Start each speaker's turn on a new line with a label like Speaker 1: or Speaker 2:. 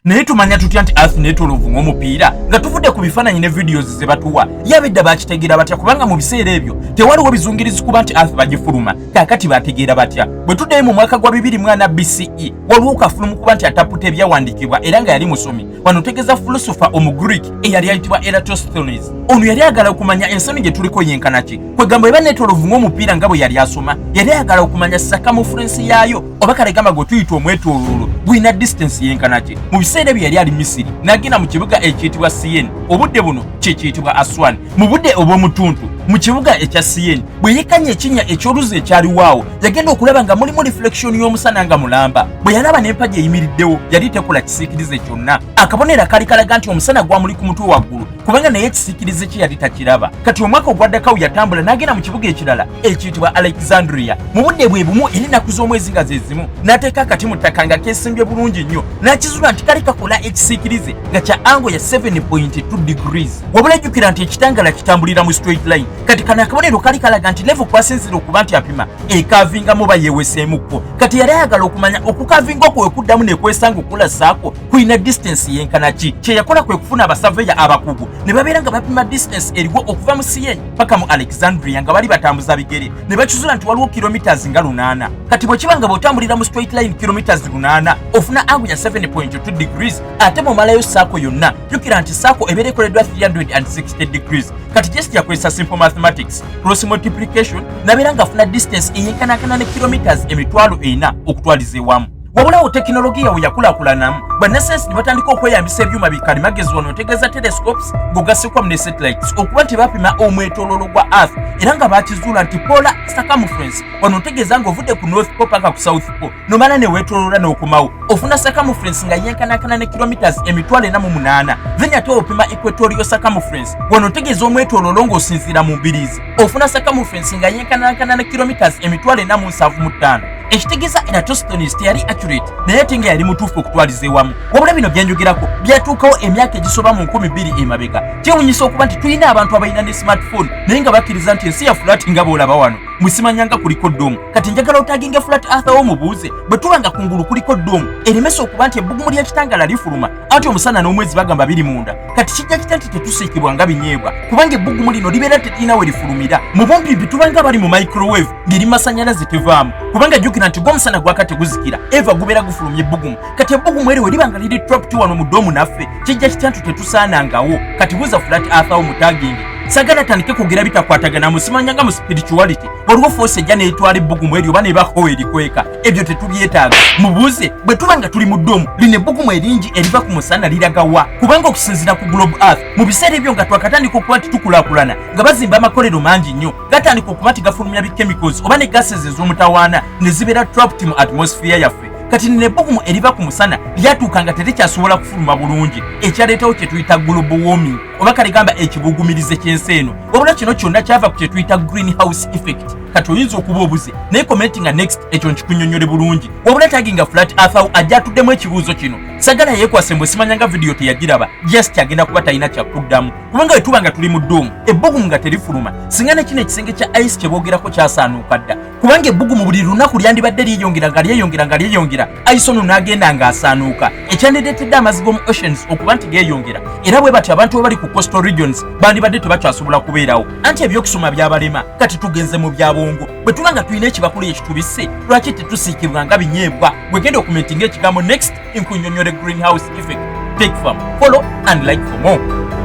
Speaker 1: naye tumanya tutya nti earth netolovu ng'omupiira nga tuvudde ku bifaananyi ne videos ze batuwa yabedda bakitegeera batya kubanga mu biseera ebyo tewaliwo bizungirizi kuba nti earth bagifuluma kaakati bategeera batya bwe tuddayo mu mwaka gwa 2004 BCE waliwo kafulumu kuba nti ataputa ebyawandiikibwa era nga yali musomi wano otegeeza philosopher omugreek eyali ayitibwa Eratosthenes. Ono yali ayagala okumanya ensonyi gye tuliko yenkana ki kwegamba eba netolovu ng'omupiira nga bwe yali asoma yali ayagala okumanya circumference yaayo oba kale gamba gwe tuyita omwetooloolo gulina distance yenkana ki. Mu biseera ebyo yali ali Misiri n'agenda mu kibuga ekiyitibwa Siyen, obudde buno kye kiyitibwa Aswan, mu budde obw'omutuntu mu kibuga ekya Siyen. Bwe yekkanya ekinnya eky'oluzi ekyaliwaawo yagenda okulaba nga mulimu reflection y'omusana nga mulamba. Bwe yalaba n'empagi eyimiriddewo yali tekola kisiikirize kyonna. Akabonero kali kalaga nti omusana gwamuli ku mutwe waggulu kubanga naye ekisiikirize kye yali takiraba. Kati omwaka ogwaddakawo yatambula n'agenda mu kibuga ekirala ekiyitibwa Alexandria. Mu budde bwe bumu era ennaku z'omwezi nga ze zimu n'ateeka akati mu ttaka nga keesimbye bulungi nnyo n'akizula nti kali kakola ekisiikirize nga kya ango ya 7.2 degrees. Wabula jjukira nti ekitangala kitambulira mu straight line. Kati kano akabonero kali kalaga nti level kwasinzira okuba nti apima ekaavingamu oba yeeweseemukko. Kati yali ayagala okumanya okukavinga okwo we kuddamu nekwesanga okula saako kulina distance yenkana ki. Kye yakola kwe kufuna abasaveya abakugu ne babeera nga bapima distance eriwo okuva mu Siyen paka mu Alexandria nga bali batambuza bigere ne bakizula nti waliwo kilometers nga 8. Kati bwe kiba nga bw'otambulira mu straight line kilometers 8 ofuna angle ya 7.2 degrees ate momalayo saako yonna jjukira nti saako ebeera ekoleddwa 360 degrees. Kati just yakozesa simple mathematics cross multiplication nabeera nga afuna distance eyenkanakana ne kilometers 4,000 okutwaliza ewamu. Wabulawo tekinologiya we yakulaakulanamu bannasayansi ne batandika okweyambisa ebyuma bikalimagezi wano otegeeza telescopes ng'ogassekwa mu ne satellites okuba nti bapima omwetooloolo gwa earth era nga bakizuula nti polar circumference wano otegeeza ng'ovudde ku north pole paka ku south pole nomala ne weetooloola n'okomawo ofuna circumference nga yenkanakana ne kilometers 4,800. Then ate opima equatorial circumference wano otegeeza omwetooloolo ng'osinziira mu mbiriizi ofuna circumference nga yenkanakana ne kilometers 4,775. Ekitegeeza Eratosthenes teyali accurate naye ate nga yali mutuufu okutwaliza ewamu. Wabula bino byenjogerako byatuukawo emyaka egisoba mu 2000 emabega. Kyewuunyisa okuba nti tulina abantu abalina ne smartphone naye nga bakkiriza nti ensi ya flat nga bw'olaba wano musimanyanga kuliko ddoomu. Kati njagala otaginga flat earth awo mubuuze bwe tuba nga kungulu kuliko ddoomu eremesa okuba nti ebbugumu ly'ekitangala lifuluma ate omusana n'omwezi bagamba biri munda. Kati kijja kita nti tetusiikibwa nga binyeebwa kubanga ebbugumu lino libeera teririna we lifulumira mu bumpimpi tuba nga bali mu microwave ngeri masannyalaze tevaamu kubanga jjukira nti gw'omusana gwaka teguzikira eva gubeera gufulumya ebbugumu. Kati ebbugumu eri we liba nga liri trapped wano mu ddoomu naffe kijja kita nti tetusaanangawo. Kati buuza flat earth awo mutaginge sagala tandike kugira bitakwatagana musimanyanga mu spirituality waliwo force ejja neetwala ebbugumu eryo oba nebakowa erikweka ebyo tetubyetaaga. Mubuuze bwe tuba nga tuli mu ddoomu lino ebbugumu eringi eriva ku musana liragawa kubanga okusinziira ku globe earth mu biseera ebyo nga twakatandika okuba nti tukulaakulana nga bazimba amakolero mangi nnyo gatandika okuba nti gafulumya bichemicals oba ne gases ez'omutawaana ne zibeera trapped mu atmosphere yaffe. Kati nino ebbugumu eriva ku musana lyatuuka nga terikyasobola kufuluma bulungi ekyaleetawo kye tuyita global warming oba kale gamba ekibugumirize ky'ensi eno. Wabula kino kyonna kyava ku kye tuyita greenhouse effect. Kati oyinza okuba obuze naye commenti nga next ekyo nkikunnyonnyole bulungi. Wabula taginga flat earth awo ajja atuddemu ekibuuzo kino sagala yeekwase mbwe simanyanga vidiyo teyagiraba just agenda kuba talina kyakuddamu kubanga bwe tuba nga tuli mu ddoomu ebbugumu nga terifuluma singa ne kino ekisenge kya ice kye boogerako kyasaanuuka dda kubanga ebbugumu buli lunaku lyandibadde lyeyongera ice ono n'agenda ng'asaanuuka ekyandireetedde amazzi g'omu oceans okuba nti geeyongera era bwe batyo abantu abali ku coastal regions bandibadde tebakyasobola kubeerawo anti ebyokusoma byabalema. Kati tugenze mu byabongo bwe tuba nga tulina ekibakulu ekitubisse lwaki tetusiikibwa nga binyeebwa. Bwegenda okumentinga ekigambo next nkunnyonnyole greenhouse effect. Take from follow and like for more.